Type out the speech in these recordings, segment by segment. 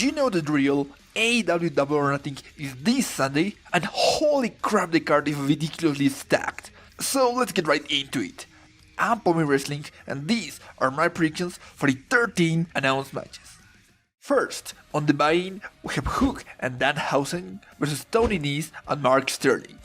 You know the drill, AEW Double or Nothing is this Sunday, and holy crap the card is ridiculously stacked. So let's get right into it. I'm Pommy Wrestling, and these are my predictions for the 13 announced matches. First, on the buy-in, we have Hook and Danhausen versus Tony Nese and Mark Sterling.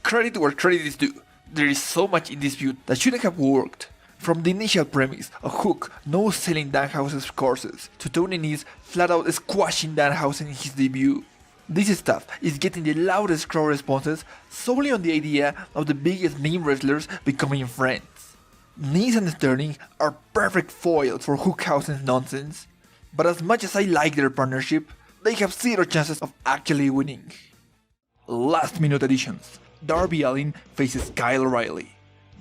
Credit where credit is due, there is so much in this feud that shouldn't have worked. From the initial premise of Hook no-selling Danhausen's courses to Tony Nese flat-out squashing Danhausen in his debut. This stuff is getting the loudest crowd responses solely on the idea of the biggest name wrestlers becoming friends. Nese and Sterling are perfect foils for Hookhausen's nonsense, but as much as I like their partnership, they have zero chances of actually winning. Last minute additions. Darby Allin faces Kyle O'Reilly.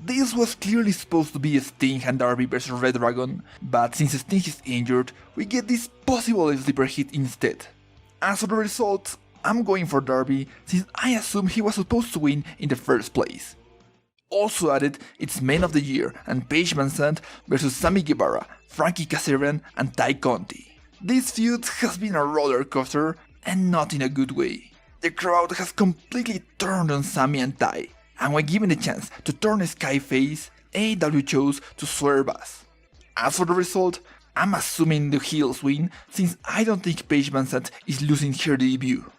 This was clearly supposed to be Sting and Darby vs Red Dragon, but since Sting is injured, we get this possible sleeper hit instead. As for the result, I'm going for Darby since I assume he was supposed to win in the first place. Also added, it's Man of the Year and Paige VanZant vs Sammy Guevara, Frankie Kazarian and Conti. This feud has been a roller coaster and not in a good way. The crowd has completely turned on Sammy and Ty, and when given the chance to turn Sky face, AEW chose to swerve us. As for the result, I'm assuming the heels win since I don't think Paige VanZant is losing her debut.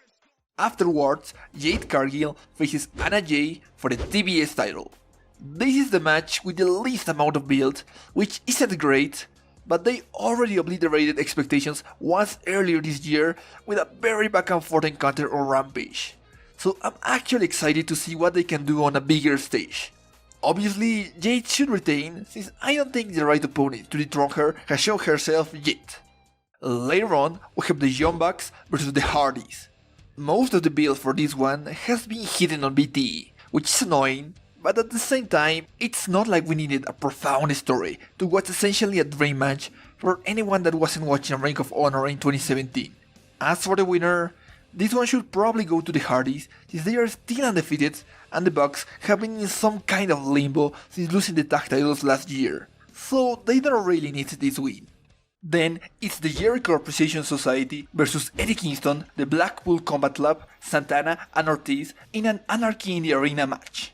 Afterwards, Jade Cargill faces Jayi for the TBS title. This is the match with the least amount of build, which isn't great, but they already obliterated expectations once earlier this year with a very back and forth encounter on Rampage. So I'm actually excited to see what they can do on a bigger stage. Obviously, Jade should retain, since I don't think the right opponent to dethrone her has shown herself yet. Later on, we have the Young Bucks versus the Hardys. Most of the build for this one has been hidden on BTE, which is annoying, but at the same time, it's not like we needed a profound story to what's essentially a dream match for anyone that wasn't watching Ring of Honor in 2017. As for the winner, this one should probably go to the Hardys since they are still undefeated and the Bucks have been in some kind of limbo since losing the tag titles last year, so they don't really need this win. Then it's the Jericho Appreciation Society versus Eddie Kingston, the Blackpool Combat Club, Santana and Ortiz in an Anarchy in the Arena match.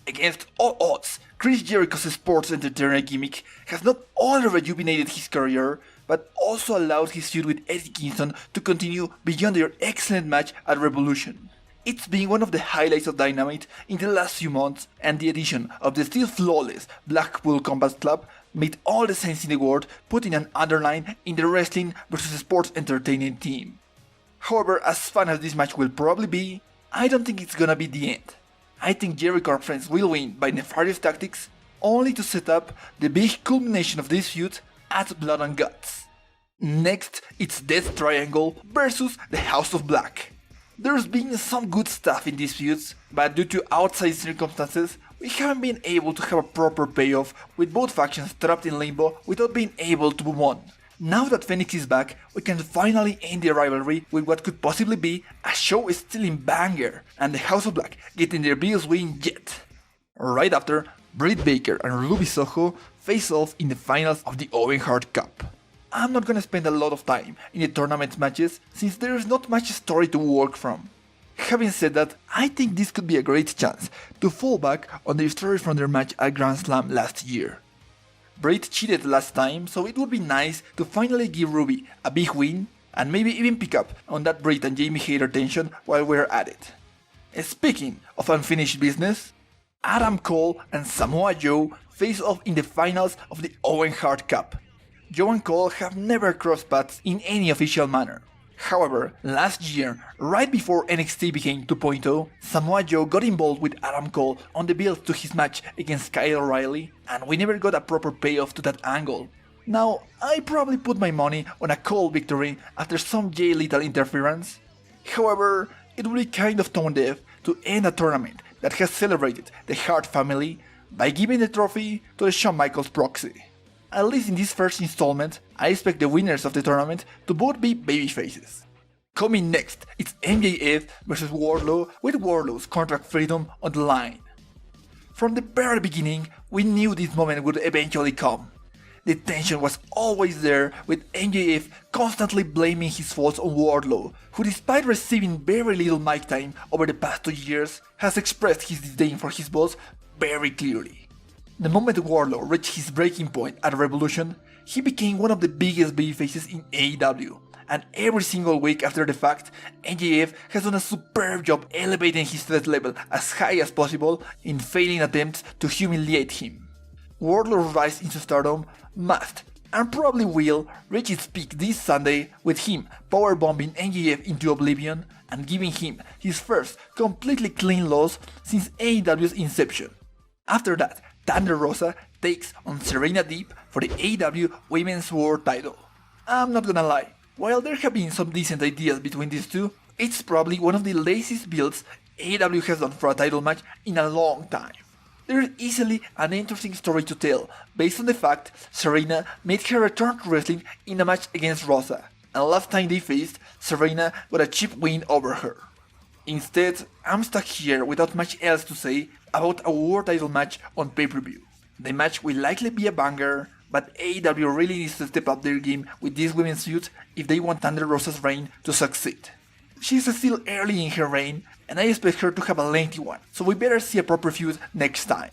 Against all odds, Chris Jericho's sports entertainer gimmick has not only rejuvenated his career, but also allowed his feud with Eddie Kingston to continue beyond their excellent match at Revolution. It's been one of the highlights of Dynamite in the last few months, and the addition of the still flawless Blackpool Combat Club made all the sense in the world, putting an underline in the wrestling versus sports entertaining team. However, as fun as this match will probably be, I don't think it's gonna be the end. I think Jericho and friends will win by nefarious tactics, only to set up the big culmination of this feud at Blood and Guts. Next, it's Death Triangle versus the House of Black. There's been some good stuff in these feuds, but due to outside circumstances, we haven't been able to have a proper payoff with both factions trapped in limbo without being able to move on. Now that Phoenix is back, we can finally end the rivalry with what could possibly be a show-stealing banger, and the House of Black getting their biggest win yet. Right after, Britt Baker and Ruby Soho face off in the finals of the Owen Hart Cup. I'm not gonna spend a lot of time in the tournament matches since there is not much story to work from. Having said that, I think this could be a great chance to fall back on their story from their match at Grand Slam last year. Britt cheated last time, so it would be nice to finally give Ruby a big win and maybe even pick up on that Britt and Jamie Hayter tension while we're at it. Speaking of unfinished business, Adam Cole and Samoa Joe face off in the finals of the Owen Hart Cup. Joe and Cole have never crossed paths in any official manner. However, last year, right before NXT became 2.0, Samoa Joe got involved with Adam Cole on the build to his match against Kyle O'Reilly, and we never got a proper payoff to that angle. Now, I probably put my money on a Cole victory after some Jay Lethal interference. However, it would be kind of tone deaf to end a tournament that has celebrated the Hart family by giving the trophy to the Shawn Michaels proxy. At least in this first installment, I expect the winners of the tournament to both be babyfaces. Coming next, it's MJF vs Wardlow with Wardlow's contract freedom on the line. From the very beginning, we knew this moment would eventually come. the tension was always there, with MJF constantly blaming his faults on Wardlow, who despite receiving very little mic time over the past 2 years, has expressed his disdain for his boss very clearly. The moment Wardlow reached his breaking point at Revolution, he became one of the biggest babyfaces in AEW, and every single week after the fact, MJF has done a superb job elevating his threat level as high as possible in failing attempts to humiliate him. Wardlow's rise into stardom must, and probably will, reach its peak this Sunday with him powerbombing MJF into oblivion and giving him his first completely clean loss since AEW's inception. After that, Thunder Rosa takes on Serena Deeb for the AEW Women's World title. I'm not gonna lie, while there have been some decent ideas between these two, it's probably one of the laziest builds AEW has done for a title match in a long time. There is easily an interesting story to tell, based on the fact Serena made her return to wrestling in a match against Rosa, and last time they faced, Serena got a cheap win over her. Instead, I'm stuck here without much else to say about a world title match on pay-per-view. The match will likely be a banger, but AEW really needs to step up their game with this women's feud if they want Thunder Rosa's reign to succeed. She's still early in her reign, and I expect her to have a lengthy one, so we better see a proper feud next time.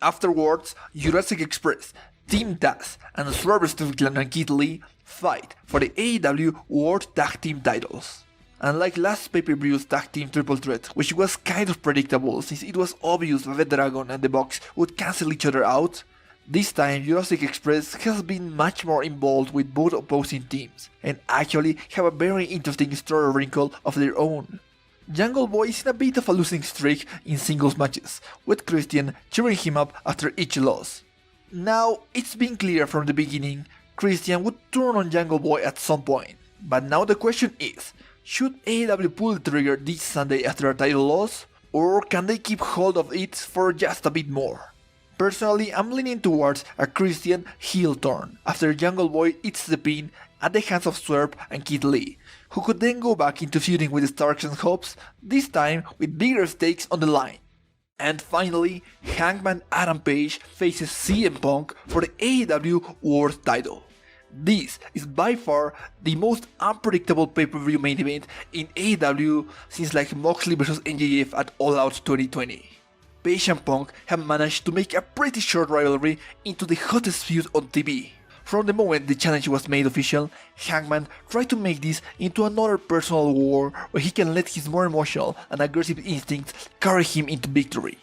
Afterwards, Jurassic Express, Team Taz, and Swerve Strickland and Keith Lee fight for the AEW World Tag Team titles. Unlike last pay-per-view's tag team triple threat, which was kind of predictable since it was obvious that the Dragon and the Bucks would cancel each other out, this time Jurassic Express has been much more involved with both opposing teams, and actually have a very interesting story wrinkle of their own. Jungle Boy is in a bit of a losing streak in singles matches, with Christian cheering him up after each loss. Now, it's been clear from the beginning, Christian would turn on Jungle Boy at some point, but now the question is, should AEW pull the trigger this Sunday after a title loss, or can they keep hold of it for just a bit more? Personally, I'm leaning towards a Christian heel turn after Jungle Boy eats the pin at the hands of Swerve and Keith Lee, who could then go back into feuding with the Starks and Hobbs, this time with bigger stakes on the line. And finally, Hangman Adam Page faces CM Punk for the AEW World title. This is by far the most unpredictable pay-per-view main event in AEW since like Moxley vs MJF at All Out 2020. Paige and Punk have managed to make a pretty short rivalry into the hottest feud on TV. From the moment the challenge was made official, Hangman tried to make this into another personal war where he can let his more emotional and aggressive instincts carry him into victory.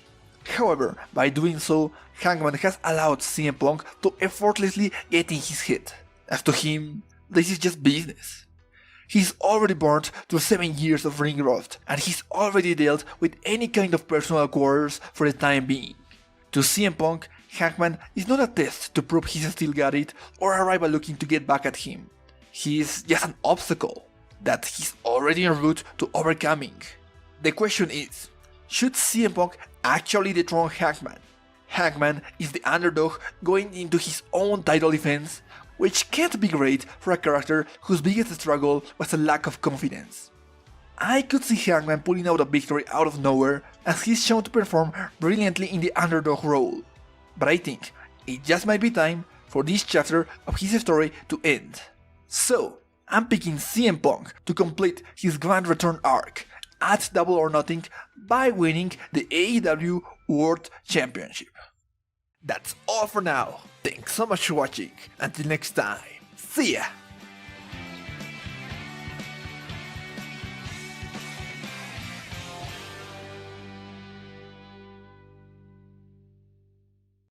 However, by doing so, Hangman has allowed CM Punk to effortlessly get in his head. As to him, this is just business. He's already burned through 7 years of ring rust, and he's already dealt with any kind of personal quarrels for the time being. To CM Punk, Hangman is not a test to prove he's still got it or a rival looking to get back at him. He's just an obstacle that he's already en route to overcoming. The question is, should CM Punk actually dethrone Hangman? Hangman is the underdog going into his own title defense, which can't be great for a character whose biggest struggle was a lack of confidence. I could see Hangman pulling out a victory out of nowhere as he's shown to perform brilliantly in the underdog role. But I think it just might be time for this chapter of his story to end. So, I'm picking CM Punk to complete his grand return arc at Double or Nothing by winning the AEW World Championship. That's all for now. Thanks so much for watching. Until next time, see ya!